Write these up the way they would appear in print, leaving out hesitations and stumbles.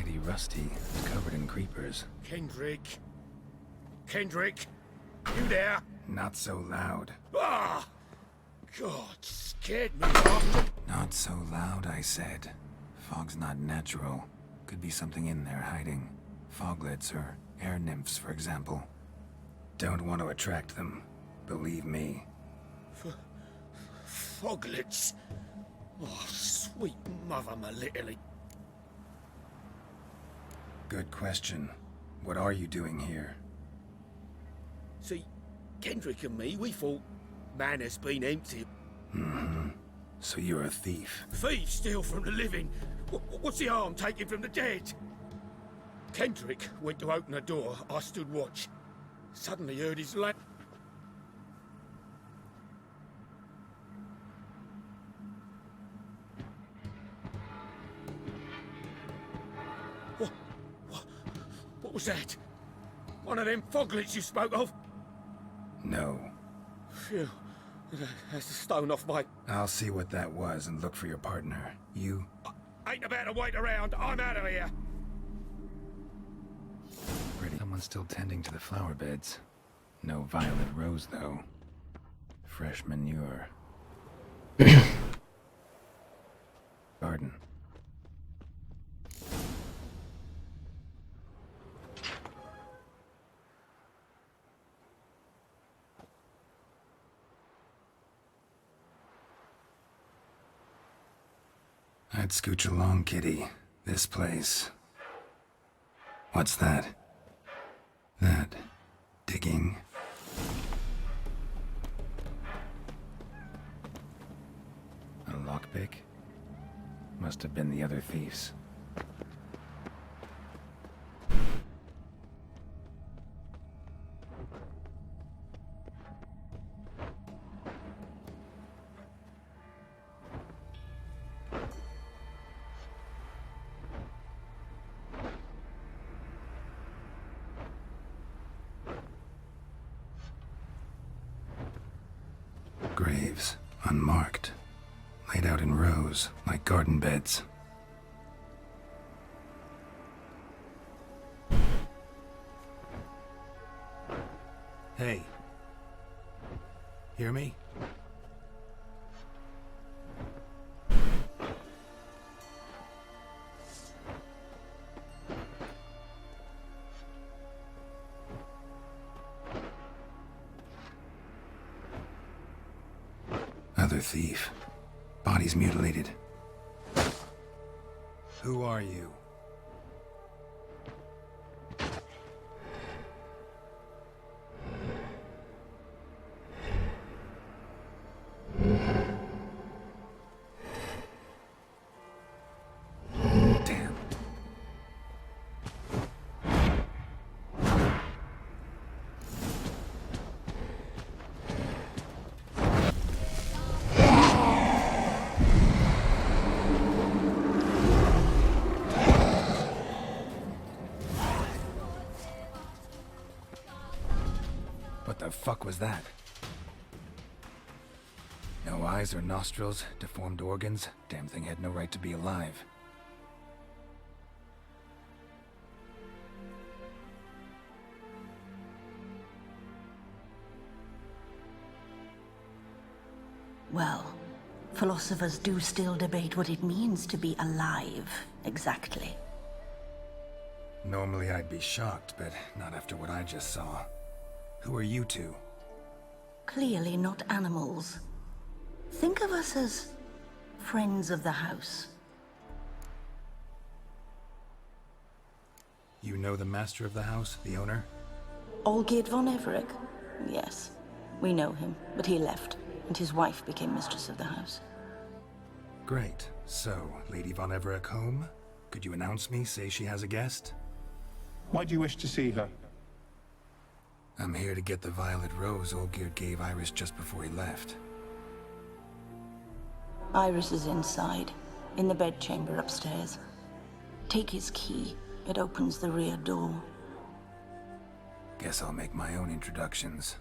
mighty rusty. It's covered in creepers. Kendrick? Kendrick? You there? Not so loud. Ah! God, scared me off. Not so loud, I said. Fog's not natural. Could be something in there hiding. Foglets or air nymphs, for example. Don't want to attract them. Believe me. Foglets? Oh, sweet mother, my little... Good question. What are you doing here? See, Kendrick and me, we thought man has been empty. Mm-hmm. So you're a thief. Thieves steal from the living. What's the harm taken from the dead? Kendrick went to open the door. I stood watch. Suddenly heard his What was that? One of them foglets you spoke of? No. Phew. That's the stone off my... I'll see what that was and look for your partner. You... I ain't about to wait around. I'm out of here. Pretty. Someone's still tending to the flower beds. No violet rose, though. Fresh manure. Garden. I'd scooch along, kitty. This place. What's that? That... digging? A lockpick? Must have been the other thieves. Graves, unmarked, laid out in rows, like garden beds. Hey. Hear me? Other thief. Body's mutilated. Who are you? Damn. What the fuck was that? No eyes or nostrils, deformed organs. Damn thing had no right to be alive. Well, philosophers do still debate what it means to be alive, exactly. Normally I'd be shocked, but not after what I just saw. Who are you two? Clearly not animals. Think of us as friends of the house. You know the master of the house, the owner? Olgierd von Everec? Yes, we know him, but he left, and his wife became mistress of the house. Great. So, Lady von Everec home? Could you announce me, say she has a guest? Why do you wish to see her? I'm here to get the violet rose Olgierd gave Iris just before he left. Iris is inside, in the bedchamber upstairs. Take his key. It opens the rear door. Guess I'll make my own introductions.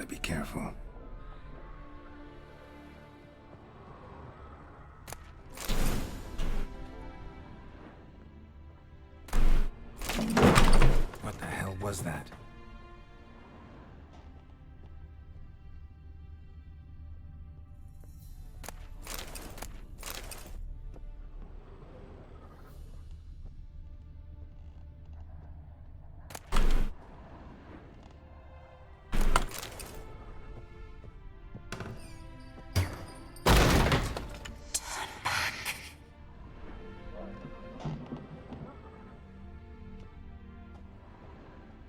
Gotta be careful. What the hell was that?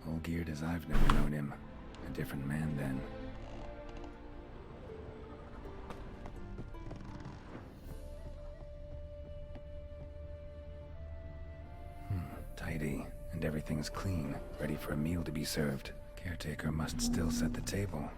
All geared as I've never known him. A different man then. Tidy, and everything's clean, ready for a meal to be served. Caretaker must still set the table.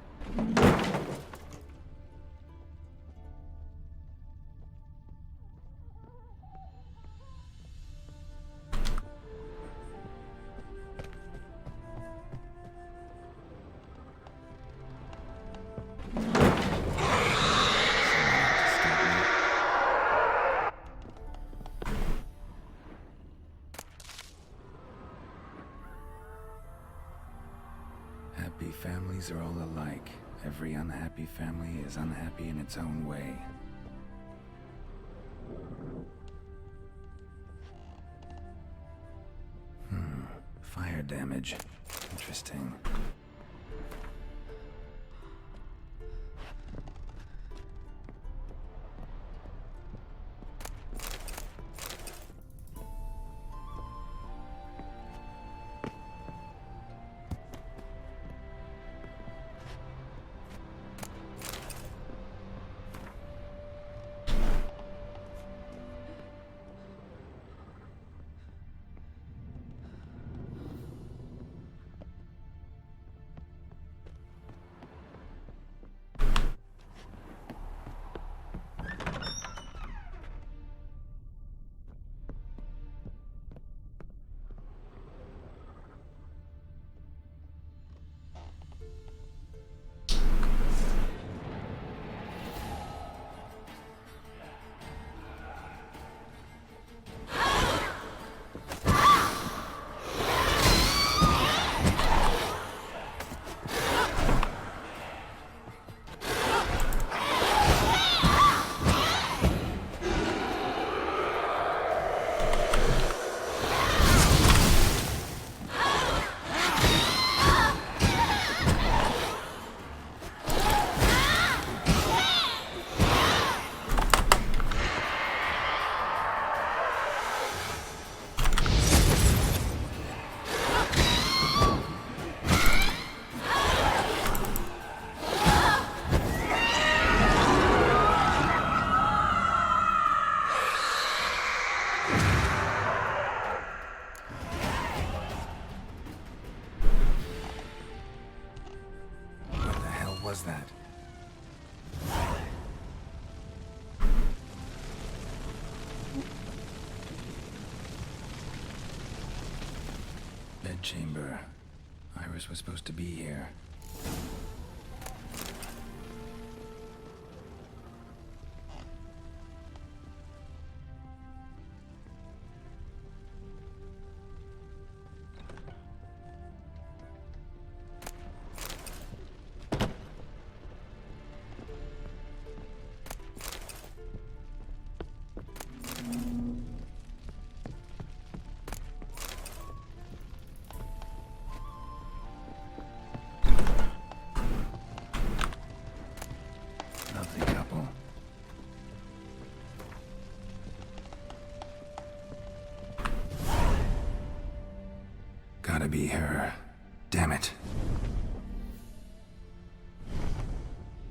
Happy families are all alike. Every unhappy family is unhappy in its own way. Fire damage. Interesting. Was that? Bedchamber. Iris was supposed to be here. Gotta be her. Damn it.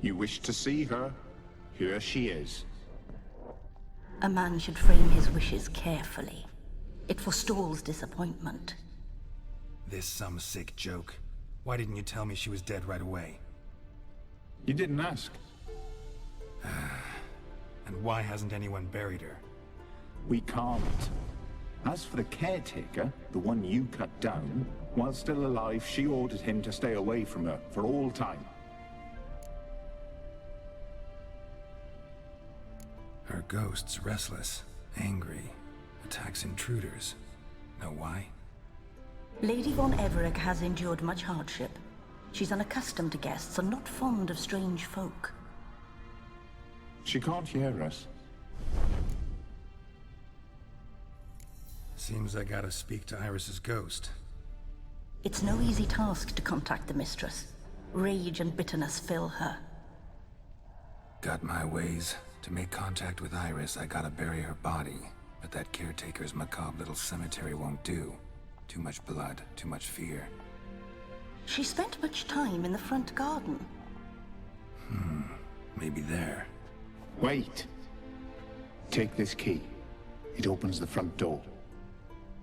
You wish to see her? Here she is. A man should frame his wishes carefully. It forestalls disappointment. This some sick joke. Why didn't you tell me she was dead right away? You didn't ask. And why hasn't anyone buried her? We can't. As for the caretaker, the one you cut down, while still alive, she ordered him to stay away from her for all time. Her ghost's restless, angry, attacks intruders. Know why? Lady von Everett has endured much hardship. She's unaccustomed to guests and not fond of strange folk. She can't hear us. Seems I gotta speak to Iris's ghost. It's no easy task to contact the mistress. Rage and bitterness fill her. Got my ways. To make contact with Iris, I gotta bury her body. But that caretaker's macabre little cemetery won't do. Too much blood, too much fear. She spent much time in the front garden. Maybe there. Wait. Take this key. It opens the front door.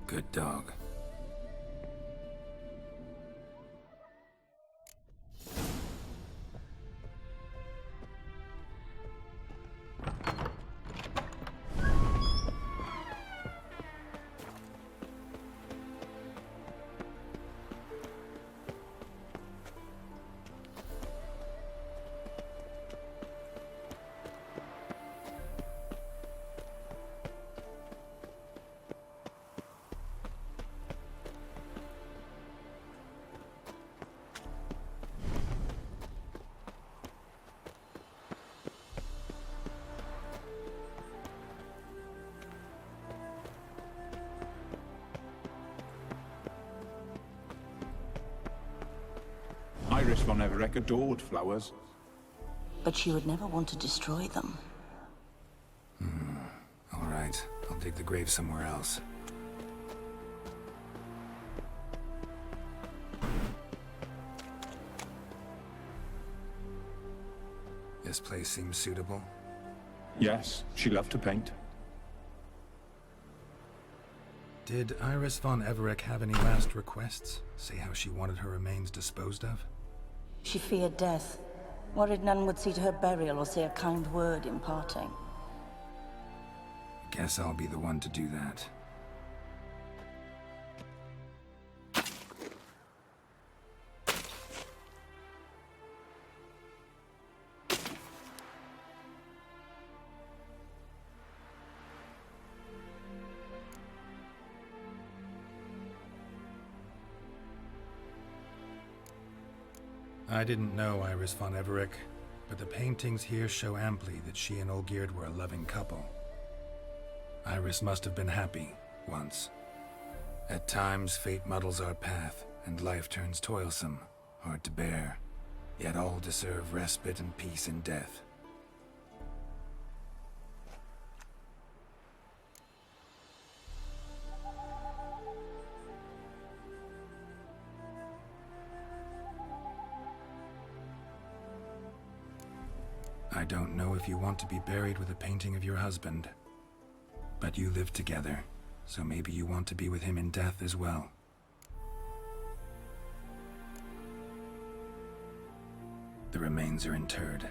Good dog. Iris von Everett adored flowers. But she would never want to destroy them. All right, I'll dig the grave somewhere else. This place seems suitable. Yes, she loved to paint. Did Iris von Everett have any last requests? Say how she wanted her remains disposed of? She feared death. Worried none would see to her burial or say a kind word in parting. Guess I'll be the one to do that. I didn't know Iris von Everett, but the paintings here show amply that she and Olgierd were a loving couple. Iris must have been happy, once. At times, fate muddles our path, and life turns toilsome, hard to bear. Yet all deserve respite and peace in death. I don't know if you want to be buried with a painting of your husband. But you live together, so maybe you want to be with him in death as well. The remains are interred.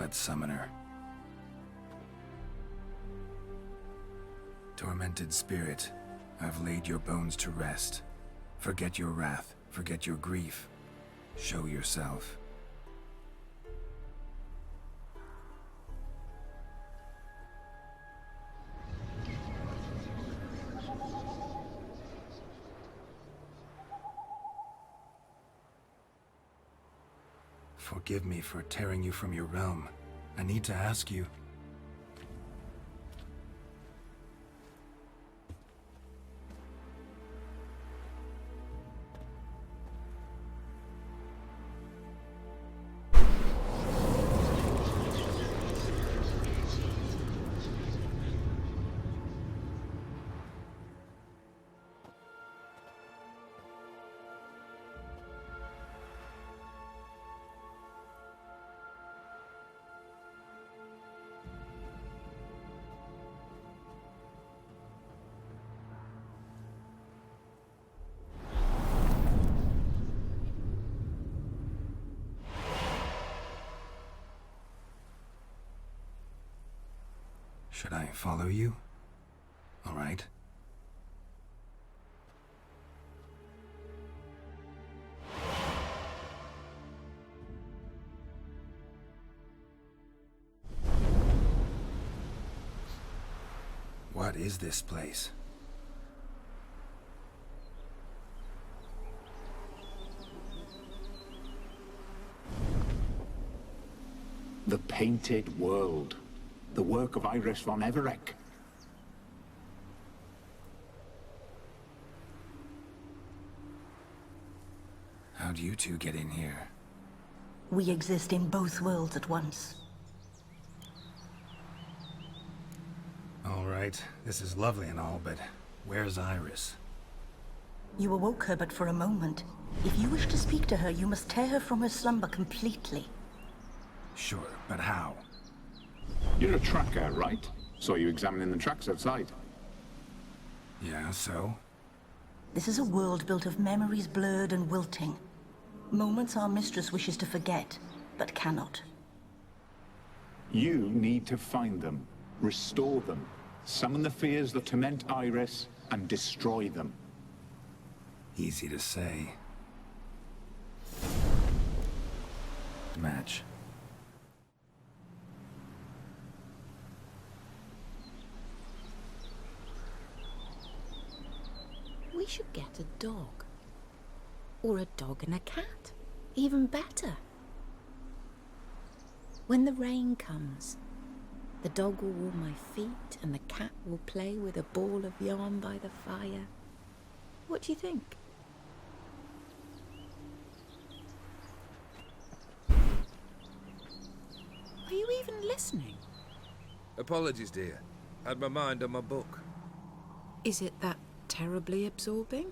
Let's summon her. Tormented spirit, I've laid your bones to rest. Forget your wrath, forget your grief. Show yourself. Forgive me for tearing you from your realm. I need to ask you. Should I follow you? All right. What is this place? The Painted World. The work of Iris von Everec. How'd you two get in here? We exist in both worlds at once. All right, this is lovely and all, but where's Iris? You awoke her but for a moment. If you wish to speak to her, you must tear her from her slumber completely. Sure, but how? You're a tracker, right? Saw you examining the tracks outside. Yeah, so? This is a world built of memories blurred and wilting. Moments our mistress wishes to forget, but cannot. You need to find them, restore them, summon the fears that torment Iris, and destroy them. Easy to say. Match. We should get a dog. Or a dog and a cat. Even better. When the rain comes, the dog will warm my feet and the cat will play with a ball of yarn by the fire. What do you think? Are you even listening? Apologies, dear. Had my mind on my book. Is it that terribly absorbing?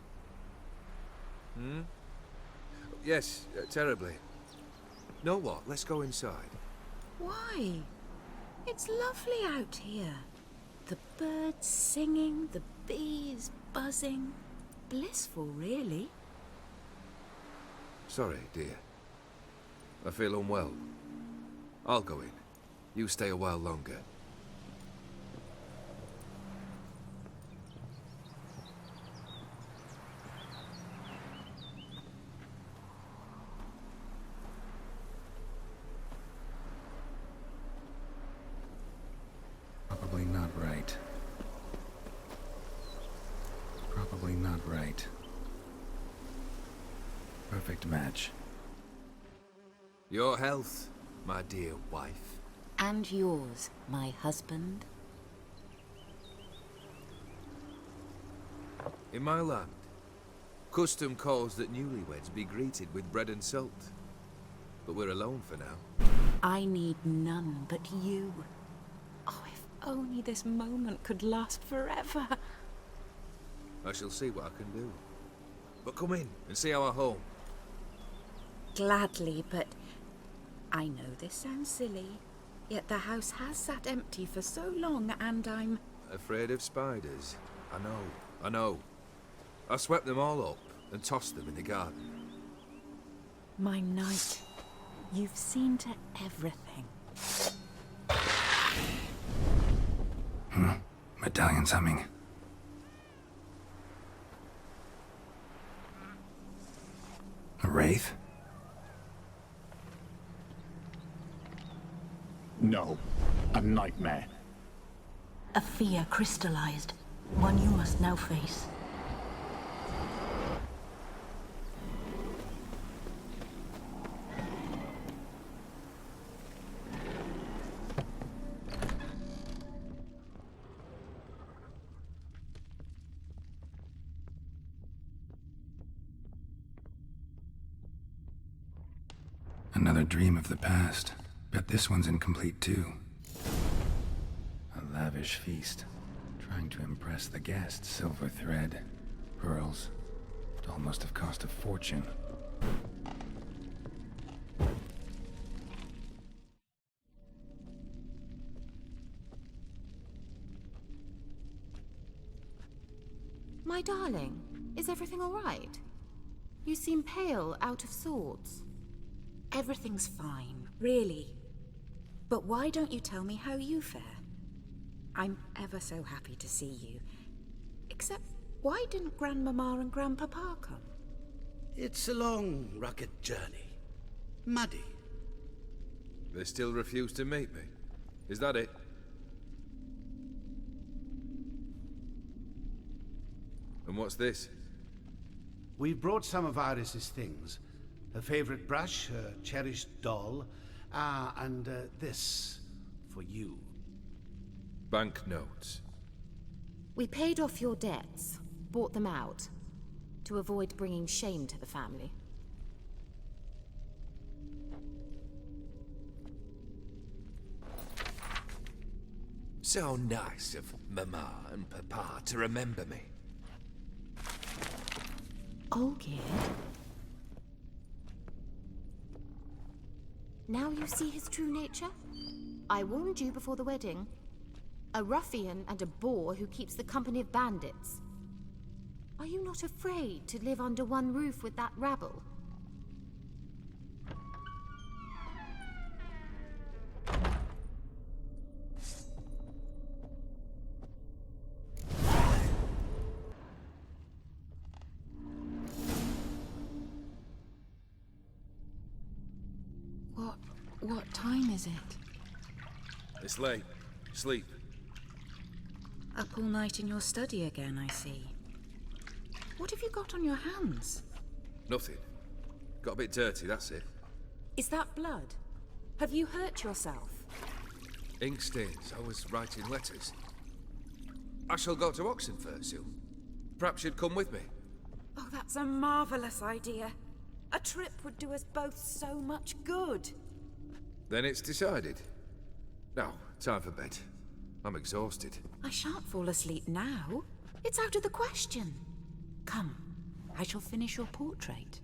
Yes, terribly. Know what? Let's go inside. Why? It's lovely out here. The birds singing, the bees buzzing. Blissful, really. Sorry, dear. I feel unwell. I'll go in. You stay a while longer. Probably not right. Probably not right. Perfect match. Your health, my dear wife. And yours, my husband. In my land, custom calls that newlyweds be greeted with bread and salt. But we're alone for now. I need none but you. Oh, if only this moment could last forever. I shall see what I can do. But come in and see our home. Gladly, but I know this sounds silly, yet the house has sat empty for so long and I'm... Afraid of spiders? I know. I swept them all up and tossed them in the garden. My knight, you've seen to everything. Medallion's humming. A wraith? No, a nightmare. A fear crystallized, one you must now face. Another dream of the past. Bet this one's incomplete too. A lavish feast. Trying to impress the guests. Silver thread, pearls. It all must have cost a fortune. My darling, is everything all right? You seem pale, out of sorts. Everything's fine, really. But why don't you tell me how you fare? I'm ever so happy to see you. Except, why didn't Grandmama and Grandpapa come? It's a long, rugged journey. Muddy. They still refuse to meet me. Is that it? And what's this? We brought some of Iris's things. Her favorite brush, her cherished doll, and this for you. Banknotes. We paid off your debts, bought them out, to avoid bringing shame to the family. So nice of Mama and Papa to remember me. Olgierd? Now you see his true nature? I warned you before the wedding. A ruffian and a boor who keeps the company of bandits. Are you not afraid to live under one roof with that rabble? What time is it? It's late. Sleep. Up all night in your study again, I see. What have you got on your hands? Nothing. Got a bit dirty, that's it. Is that blood? Have you hurt yourself? Ink stains. I was writing letters. I shall go to Oxenfurt soon. Perhaps you'd come with me. Oh, that's a marvelous idea. A trip would do us both so much good. Then it's decided. Now, time for bed. I'm exhausted. I shan't fall asleep now. It's out of the question. Come, I shall finish your portrait.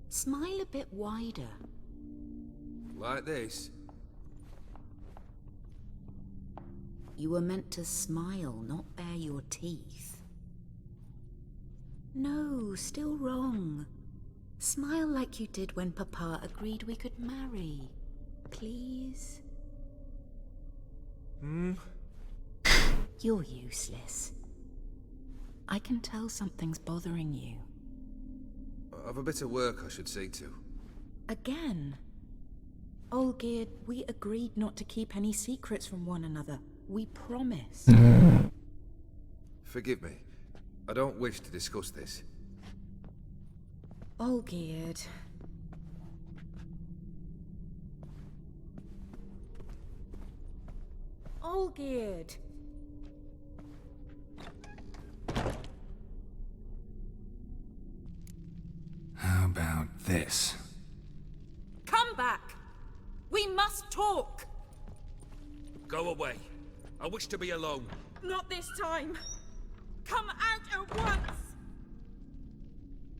Smile a bit wider. Like this? You were meant to smile, not bare your teeth. No, still wrong. Smile like you did when Papa agreed we could marry. Please? You're useless. I can tell something's bothering you. I've a bit of work I should see to. Again? Olgierd, we agreed not to keep any secrets from one another. We promised. Forgive me. I don't wish to discuss this. Olgierd. Olgierd. How about this? Come back! We must talk! Go away. I wish to be alone. Not this time! Come out at once!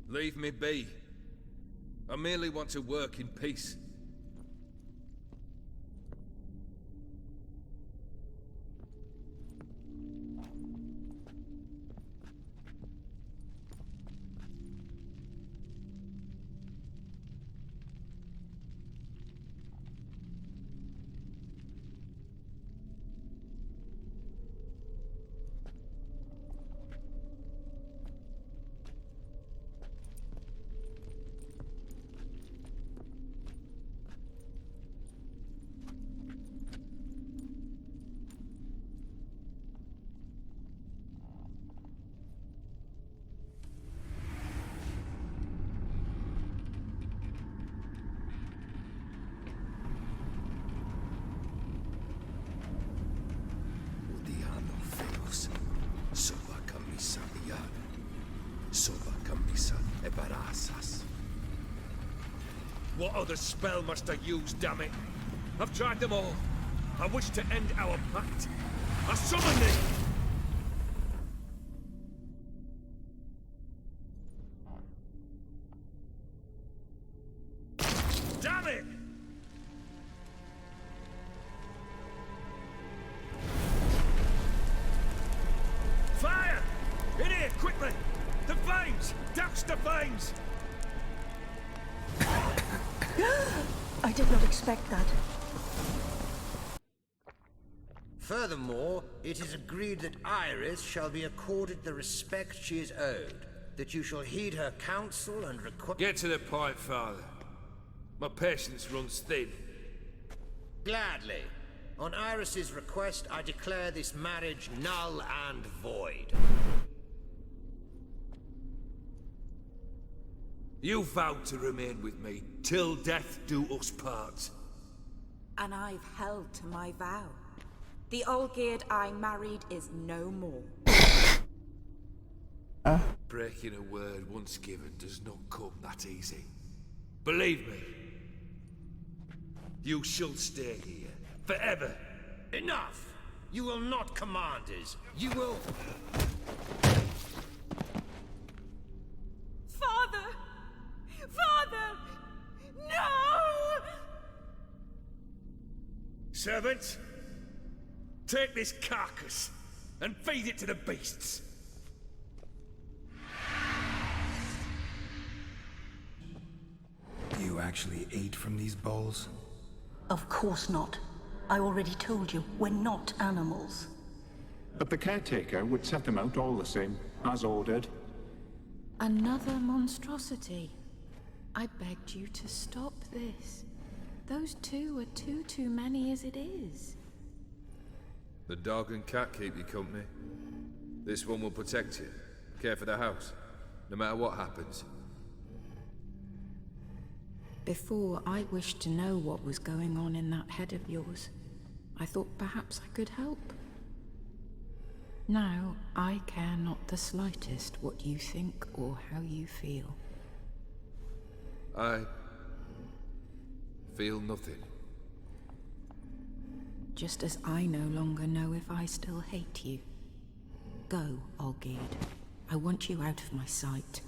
Leave me be. I merely want to work in peace. What other spell must I use, damn it? I've tried them all. I wish to end our pact. I summon thee! Damn it! Fire! In here, quickly! The flames! Douse the flames! I did not expect that. Furthermore, it is agreed that Iris shall be accorded the respect she is owed. that you shall heed her counsel and request... Get to the point, Father. My patience runs thin. Gladly. On Iris's request, I declare this marriage null and void. You vowed to remain with me till death do us part. And I've held to my vow. The Olgierd I married is no more. Breaking a word once given does not come that easy. Believe me. You shall stay here. Forever. Enough! You will not command us. You will... Father! Father! No! Servants, take this carcass and feed it to the beasts. You actually ate from these bowls? Of course not. I already told you, we're not animals. But the caretaker would set them out all the same, as ordered. Another monstrosity. I begged you to stop this. Those two are too many as it is. The dog and cat keep you company. This one will protect you. Care for the house, no matter what happens. Before, I wished to know what was going on in that head of yours. I thought perhaps I could help. Now, I care not the slightest what you think or how you feel. I feel nothing. Just as I no longer know if I still hate you. Go, Olgierd. I want you out of my sight.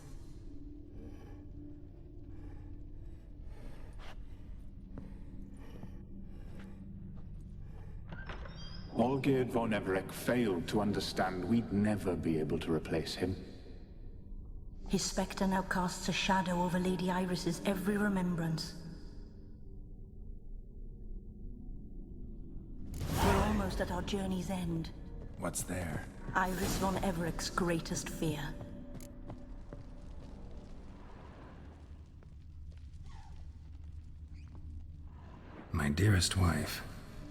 Olgierd von Everec failed to understand we'd never be able to replace him. His spectre now casts a shadow over Lady Iris's every remembrance. We're almost at our journey's end. What's there? Iris von Everec's greatest fear. My dearest wife.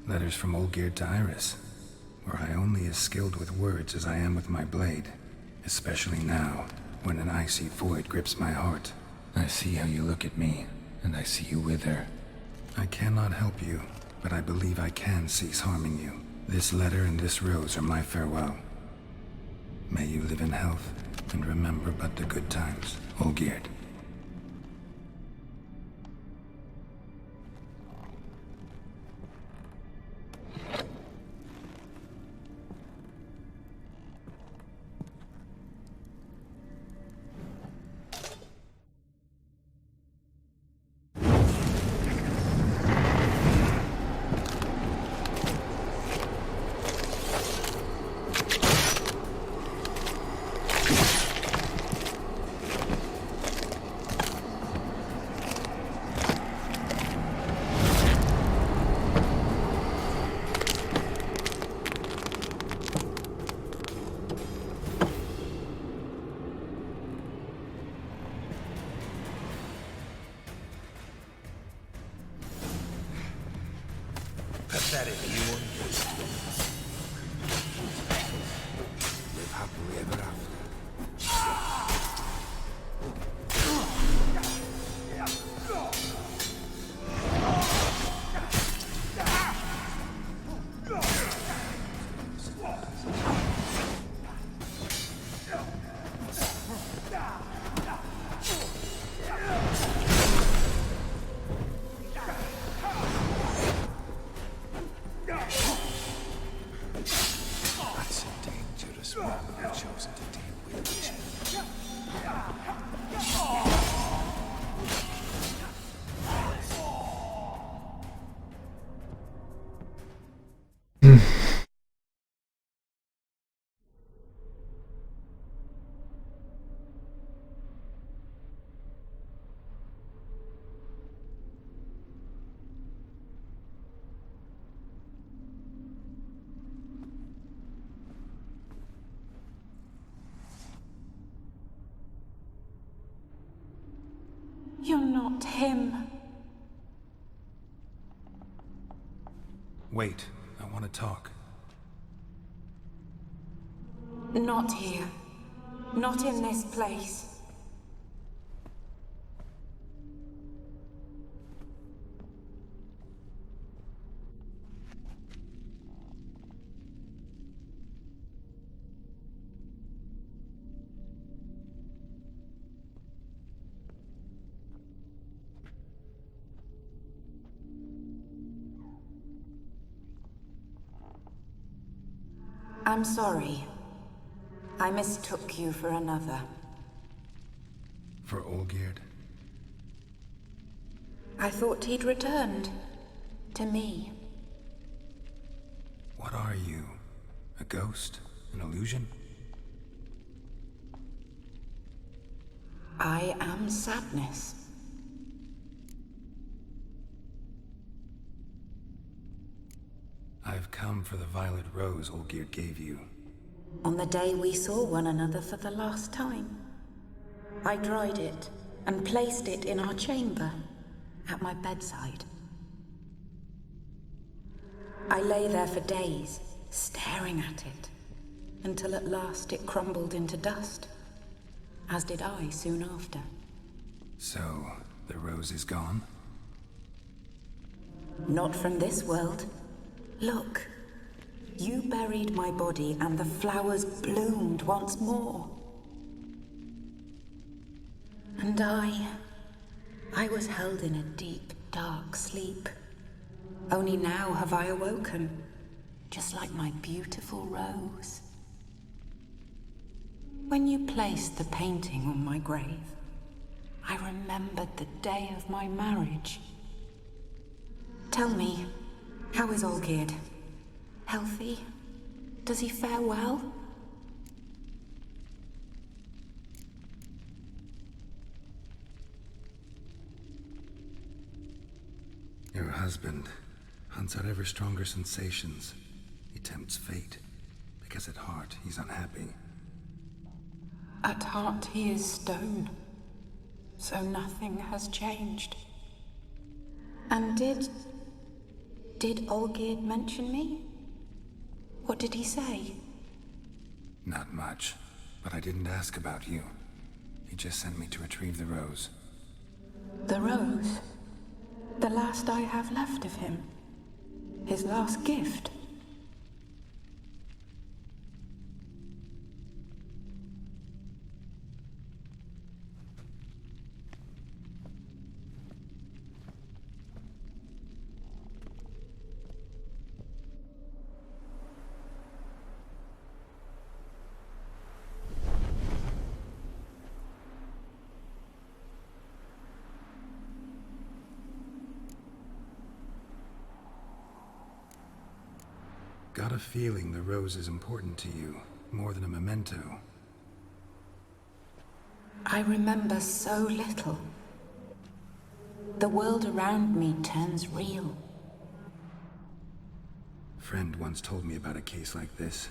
Letters from Olgierd to Iris. Were I only as skilled with words as I am with my blade. Especially now, when an icy void grips my heart. I see how you look at me, and I see you wither. I cannot help you, but I believe I can cease harming you. This letter and this rose are my farewell. May you live in health, and remember but the good times, Olgierd. Pathetic, you understood. Live happily ever after. That's a dangerous one you've chosen to deal with, not him. Wait, I want to talk. Not here. Not in this place. I'm sorry. I mistook you for another. For Olgierd? I thought he'd returned. To me. What are you? A ghost? An illusion? I am sadness. I've come for the violet rose Olgierd gave you. On the day we saw one another for the last time, I dried it and placed it in our chamber, at my bedside. I lay there for days, staring at it, until at last it crumbled into dust, as did I soon after. So, the rose is gone? Not from this world. Look. You buried my body and the flowers bloomed once more. And I was held in a deep, dark sleep. Only now have I awoken, just like my beautiful rose. When you placed the painting on my grave, I remembered the day of my marriage. Tell me, how is Olgierd? Healthy? Does he fare well? Your husband hunts out ever stronger sensations. He tempts fate, because at heart he's unhappy. At heart he is stone, so nothing has changed. And did Olgierd mention me? What did he say? Not much, but I didn't ask about you. He just sent me to retrieve the rose. The rose? The last I have left of him? His last gift? Got a feeling the rose is important to you, more than a memento. I remember so little. The world around me turns real. Friend once told me about a case like this.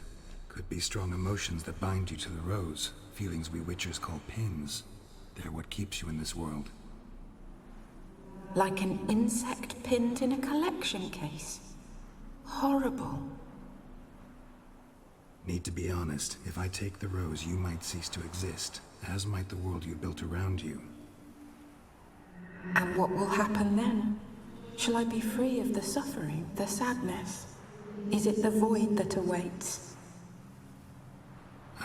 Could be strong emotions that bind you to the rose, feelings we witchers call pins. They're what keeps you in this world. Like an insect pinned in a collection case. Horrible. Need to be honest, if I take the rose, you might cease to exist, as might the world you built around you. And what will happen then? Shall I be free of the suffering, the sadness? Is it the void that awaits?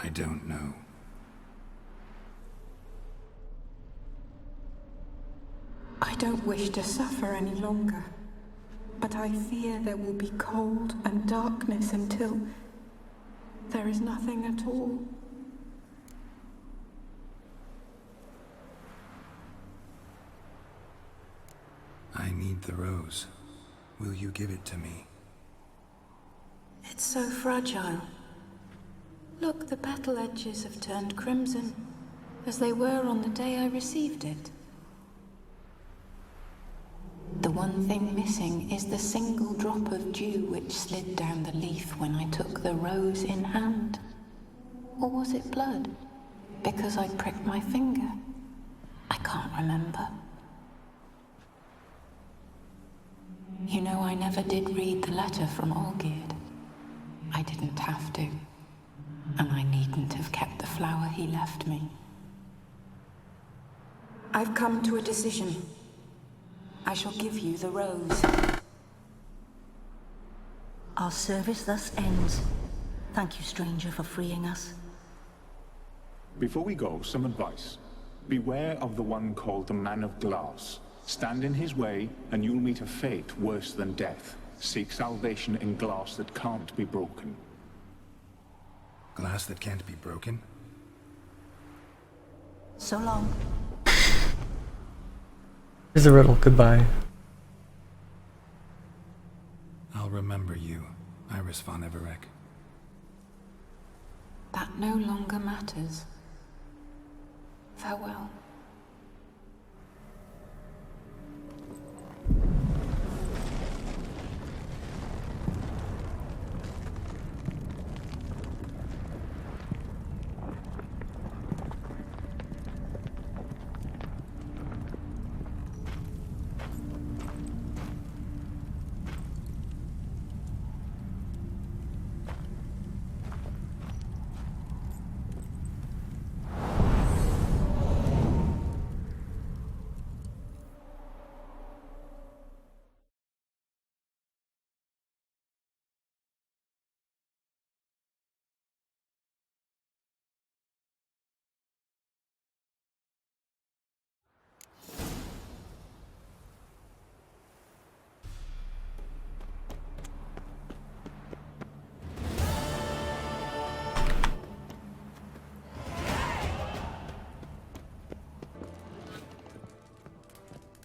I don't know. I don't wish to suffer any longer, but I fear there will be cold and darkness until there is nothing at all. I need the rose. Will you give it to me? It's so fragile. Look, the petal edges have turned crimson, as they were on the day I received it. The one thing missing is the single drop of dew which slid down the leaf when I took the rose in hand. Or was it blood? Because I pricked my finger? I can't remember. You know, I never did read the letter from Olgierd. I didn't have to. And I needn't have kept the flower he left me. I've come to a decision. I shall give you the rose. Our service thus ends. Thank you, stranger, for freeing us. Before we go, some advice. Beware of the one called the Man of Glass. Stand in his way, and you'll meet a fate worse than death. Seek salvation in glass that can't be broken. Glass that can't be broken? So long. Here's a riddle. Goodbye. I'll remember you, Iris von Everec. That no longer matters. Farewell.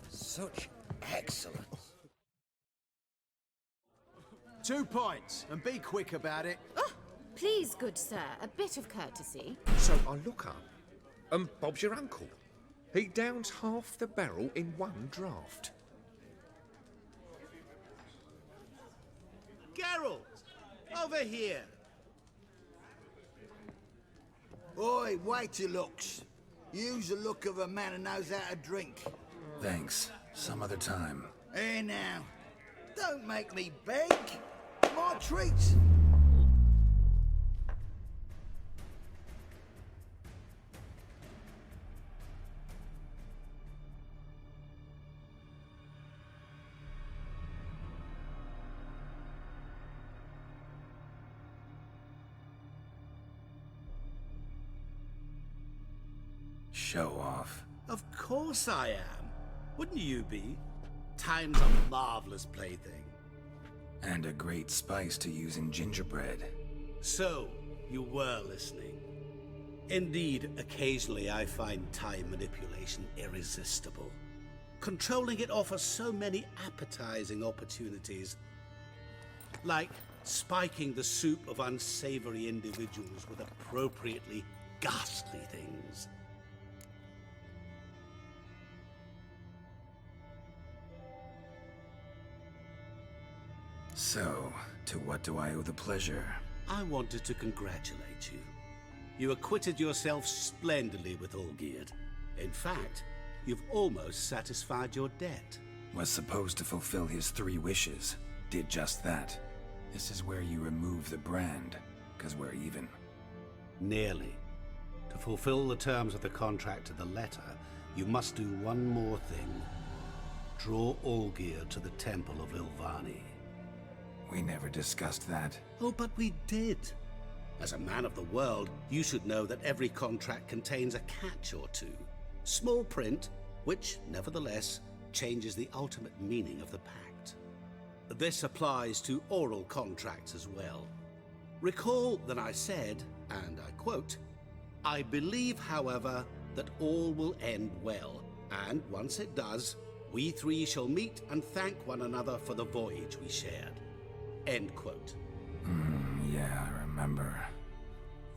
Such excellence. 2 points, and be quick about it. Oh, please, good sir, a bit of courtesy. So I look up, and Bob's your uncle. He downs half the barrel in one draught. Geralt, over here. Oi, wait your looks. Use the look of a man who knows how to drink. Thanks. Some other time. Here now. Don't make me beg. My treat. Show off. Of course I am. Wouldn't you be? Time's a marvelous plaything. And a great spice to use in gingerbread. So, you were listening. Indeed, occasionally I find time manipulation irresistible. Controlling it offers so many appetizing opportunities. Like spiking the soup of unsavory individuals with appropriately ghastly things. So, to what do I owe the pleasure? I wanted to congratulate you. You acquitted yourself splendidly with Olgierd. In fact, you've almost satisfied your debt. Was supposed to fulfill his 3 wishes. Did just that. This is where you remove the brand, 'cause we're even. Nearly. To fulfill the terms of the contract to the letter, you must do one more thing. Draw Olgierd to the Temple of Ilvani. We never discussed that. Oh, but we did. As a man of the world, you should know that every contract contains a catch or two. Small print, which, nevertheless, changes the ultimate meaning of the pact. This applies to oral contracts as well. Recall that I said, and I quote, "I believe, however, that all will end well, and once it does, we 3 shall meet and thank one another for the voyage we shared." End quote. Yeah, I remember.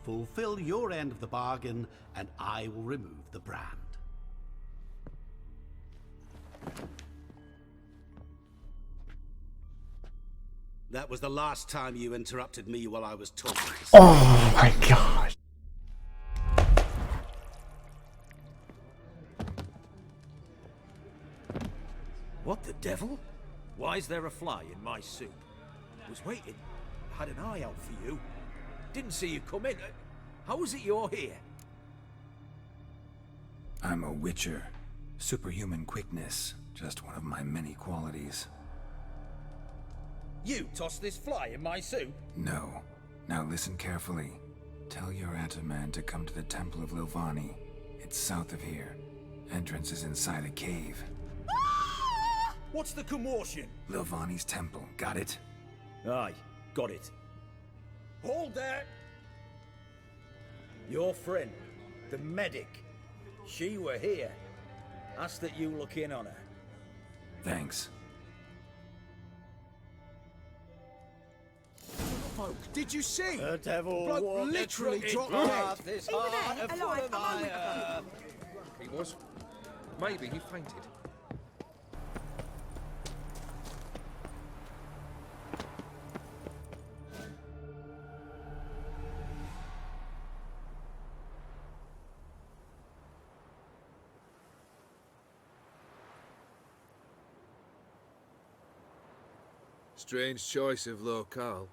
Fulfill your end of the bargain, and I will remove the brand. That was the last time you interrupted me while I was talking. Oh my gosh. What the devil? Why Why is there a fly in my soup? Was waiting. Had an eye out for you. Didn't see you come in. How is it you're here? I'm a witcher. Superhuman quickness, just one of my many qualities. You tossed this fly in my soup? No. Now listen carefully. Tell your Ataman to come to the Temple of Lilvani. It's south of here. Entrance is inside a cave. What's the commotion? Lilvani's temple, got it? Aye, got it. Hold there! Your friend, the medic. She were here. Asked that you look in on her. Thanks. Folk, did you see? The devil Bloke literally dropped dead. This He was heart there, of alive, full of iron. He was. Maybe he fainted. Strange choice of locale.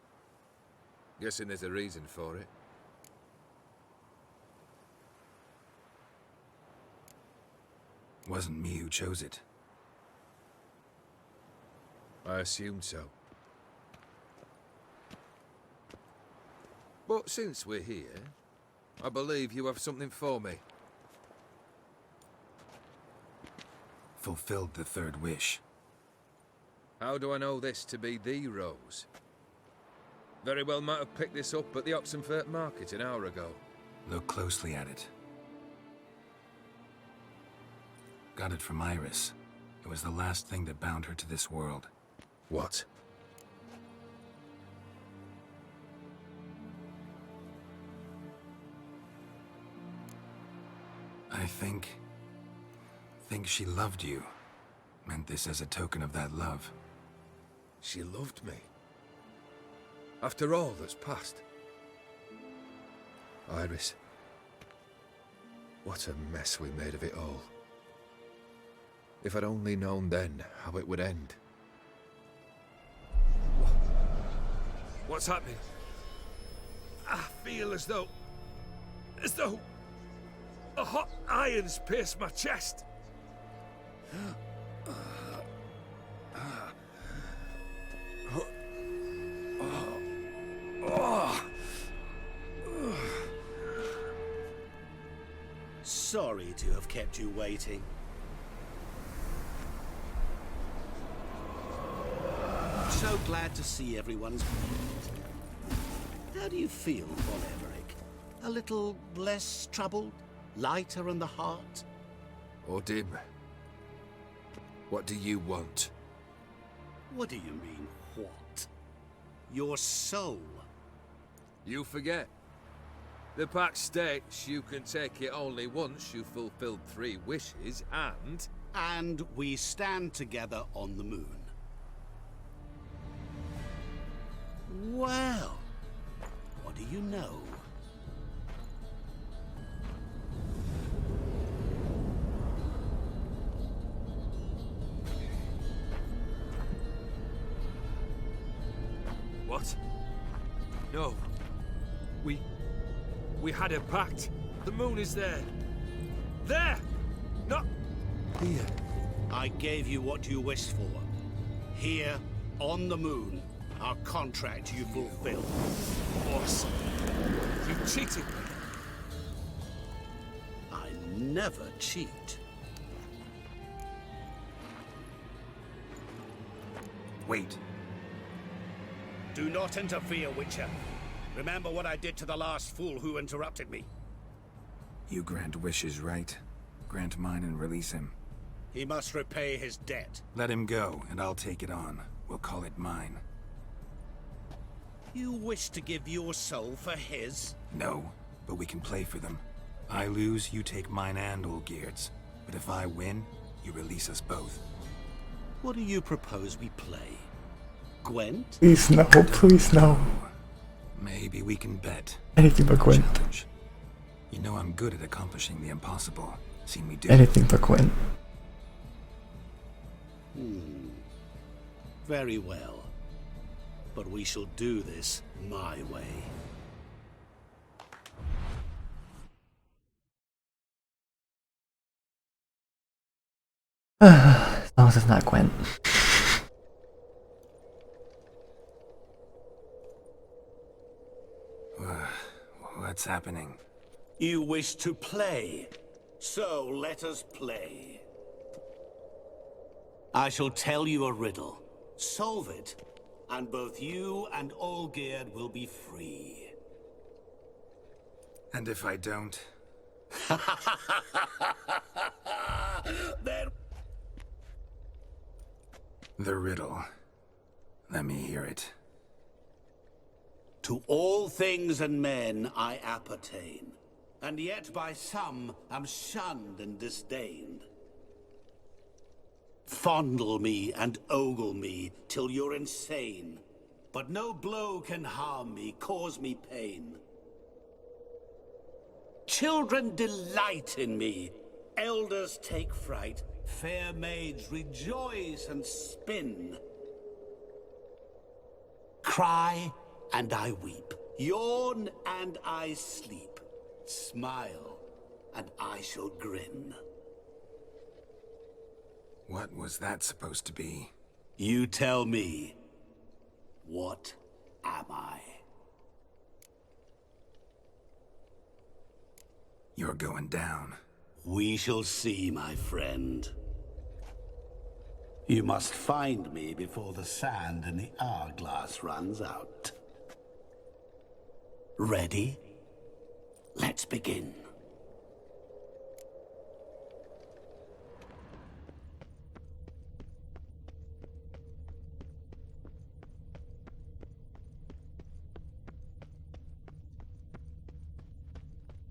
Guessing there's a reason for it. Wasn't me who chose it. I assumed so. But since we're here, I believe you have something for me. Fulfilled the third wish. How do I know this to be the rose? Very well might have picked this up at the Oxenfurt market an hour ago. Look closely at it. Got it from Iris. It was the last thing that bound her to this world. What? I think she loved you. Meant this as a token of that love. She loved me. After all that's passed. Iris. What a mess we made of it all. If I'd only known then how it would end. What's happening? I feel as though a hot iron's pierced my chest. Sorry to have kept you waiting. So glad to see everyone's made it. How do you feel, Von Everett? A little less troubled? Lighter in the heart? Or dim? What do you want? What do you mean, what? Your soul. You forget. The pact states you can take it only once you've fulfilled 3 wishes, and... And we stand together on the moon. Well, what do you know? What? No. We had a pact. The moon is there. There! Not here. I gave you what you wished for. Here, on the moon, our contract you fulfilled. Boss, you cheated me. I never cheat. Wait. Do not interfere, Witcher. Remember what I did to the last fool who interrupted me. You grant wishes, right? Grant mine and release him. He must repay his debt. Let him go, and I'll take it on. We'll call it mine. You wish to give your soul for his? No, but we can play for them. I lose, you take mine and Olgierd's. But if I win, you release us both. What do you propose we play? Gwent? Please no, please no. Maybe we can bet. Anything but Gwent. Challenge. You know I'm good at accomplishing the impossible. See me do Anything but Gwent. Very well. But we shall do this my way. As long as it's not Gwent. What's happening? You wish to play, so let us play. I shall tell you a riddle. Solve it, and both you and Olgierd will be free. And if I don't? Then... The riddle. Let me hear it. To all things and men I appertain, and yet by some am shunned and disdained. Fondle me and ogle me till you're insane, but no blow can harm me, cause me pain. Children delight in me, elders take fright, fair maids rejoice and spin. Cry and I weep, yawn and I sleep, smile and I shall grin. What was that supposed to be? You tell me, what am I? You're going down. We shall see, my friend. You must find me before the sand in the hourglass runs out. Ready? Let's begin.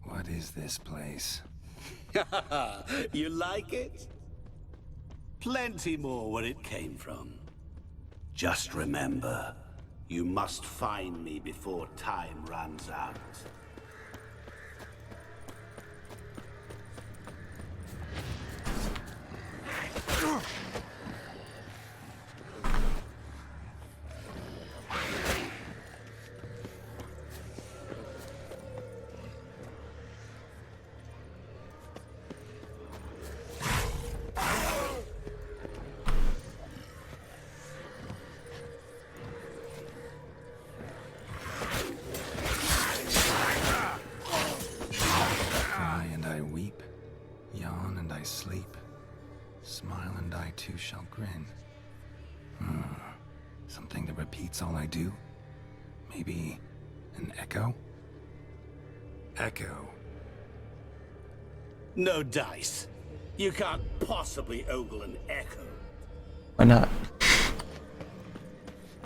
What is this place? You like it? Plenty more where it came from. Just remember, you must find me before time runs out. Sleep. Smile and I too shall grin. Something that repeats all I do? Maybe an echo? Echo. No dice. You can't possibly ogle an echo. Why not?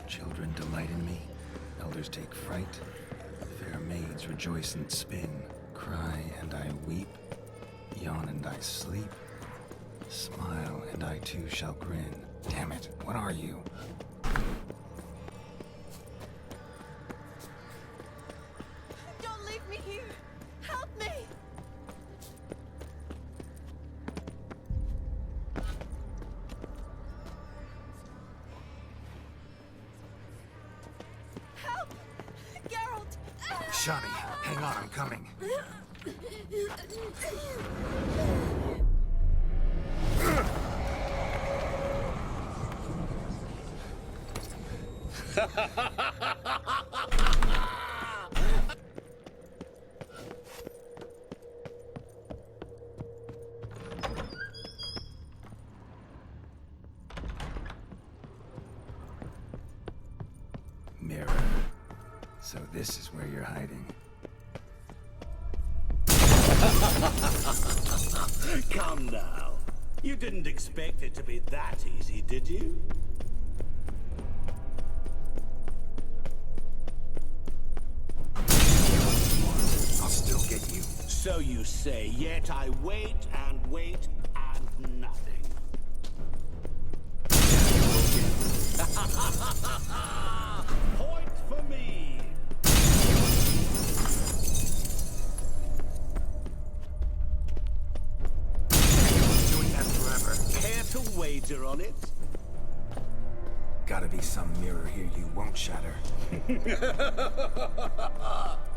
Children delight in me. Elders take fright. Fair maids rejoice and spin. Cry and I weep. Yawn and I sleep. Smile and I too shall grin. Damn it, what are you? Don't leave me here! Help me! Help! Geralt! Shani, hang on, I'm coming. Mirror. So this is where you're hiding. Come now. You didn't expect it to be that easy, did you? I'll still get you. So you say, yet I wait and wait and nothing. Point for me! Doing that forever. Care to wager on it? Gotta be some mirror here you won't shatter.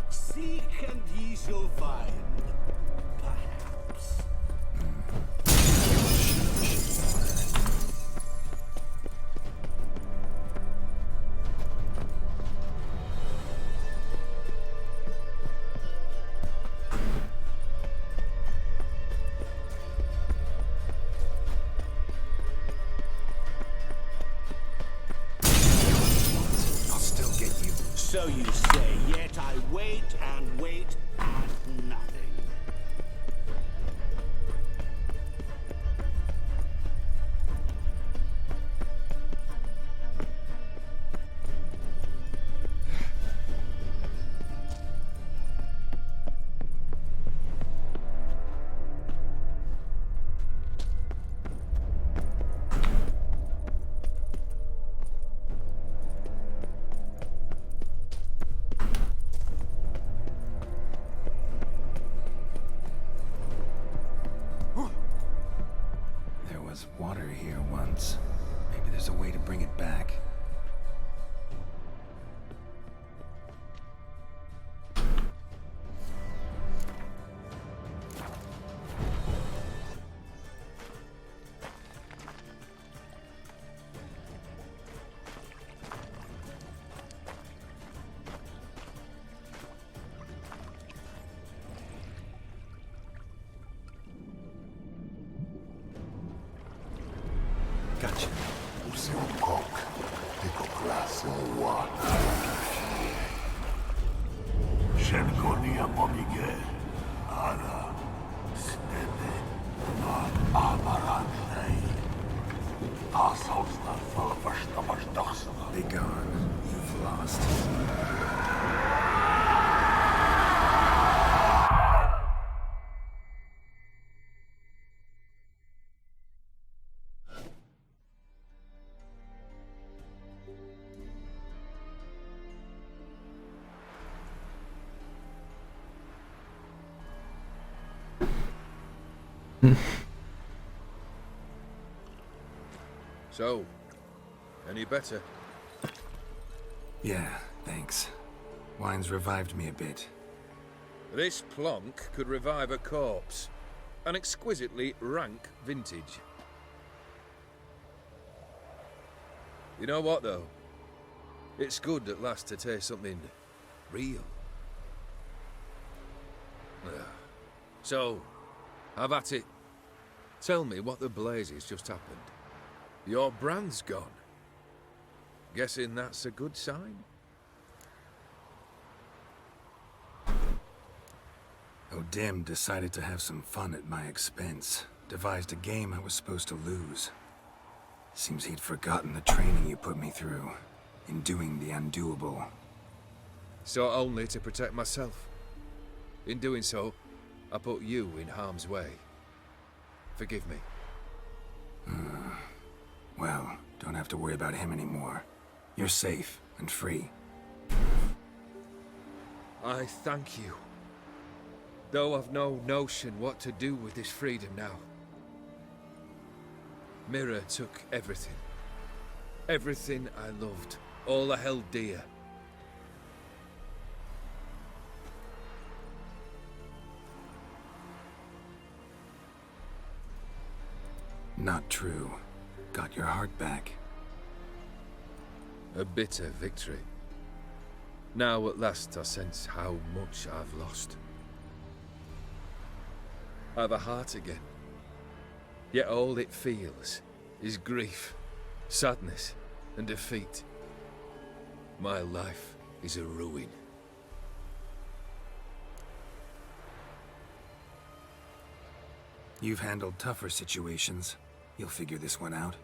Seek and ye shall find. Perhaps. So you say, yet I wait and wait and nothing. Water here once. Maybe there's a way to bring it back. Gotcha. Be gone. You've lost. So, any better? Yeah, thanks. Wine's revived me a bit. This plonk could revive a corpse. An exquisitely rank vintage. You know what, though? It's good at last to taste something real. So, have at it. Tell me what the blazes just happened. Your brand's gone. Guessing that's a good sign? O'Dim decided to have some fun at my expense. Devised a game I was supposed to lose. Seems he'd forgotten the training you put me through in doing the undoable. So only to protect myself. In doing so, I put you in harm's way. Forgive me. Well, don't have to worry about him anymore. You're safe and free. I thank you. Though I've no notion what to do with this freedom now. Mirror took everything. Everything I loved. All I held dear. Not true. Got your heart back. A bitter victory. Now at last I sense how much I've lost. I've a heart again. Yet all it feels is grief, sadness, and defeat. My life is a ruin. You've handled tougher situations. You'll figure this one out.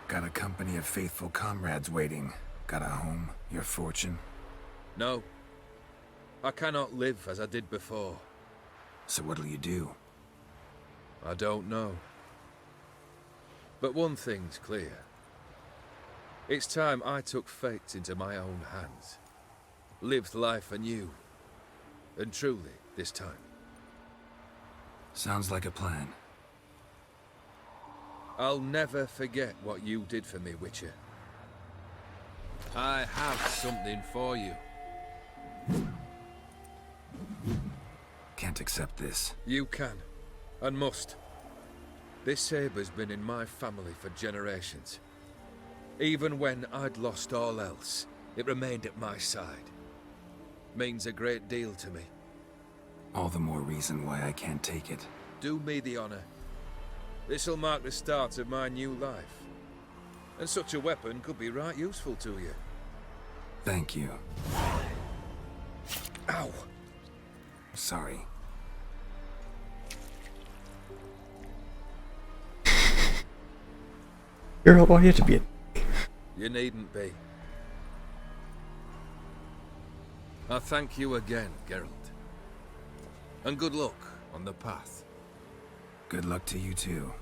Got a company of faithful comrades waiting. Got a home, your fortune. No. I cannot live as I did before. So what'll you do? I don't know. But one thing's clear. It's time I took fate into my own hands. Lived life anew. And truly, this time. Sounds like a plan. I'll never forget what you did for me, Witcher. I have something for you. Can't accept this. You can, and must. This sabre's been in my family for generations. Even when I'd lost all else, it remained at my side. Means a great deal to me. All the more reason why I can't take it. Do me the honor. This'll mark the start of my new life. And such a weapon could be right useful to you. Thank you. Ow! Sorry. Girl, why do you have to be a... You needn't be. I thank you again, Geralt. And good luck on the path. Good luck to you too.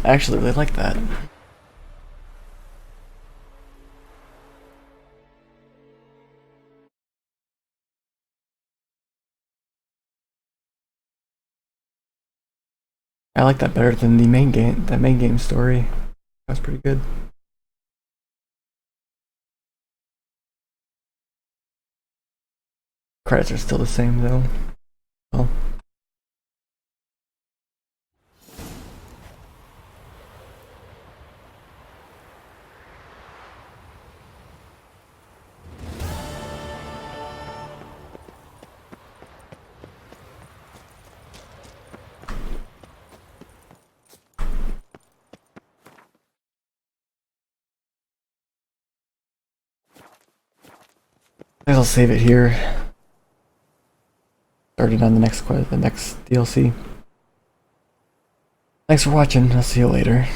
I actually really like that. I like that better than the main game story. That was pretty good. Credits are still the same though. Well. I guess I'll save it here. Started on the next DLC. Thanks for watching. I'll see you later.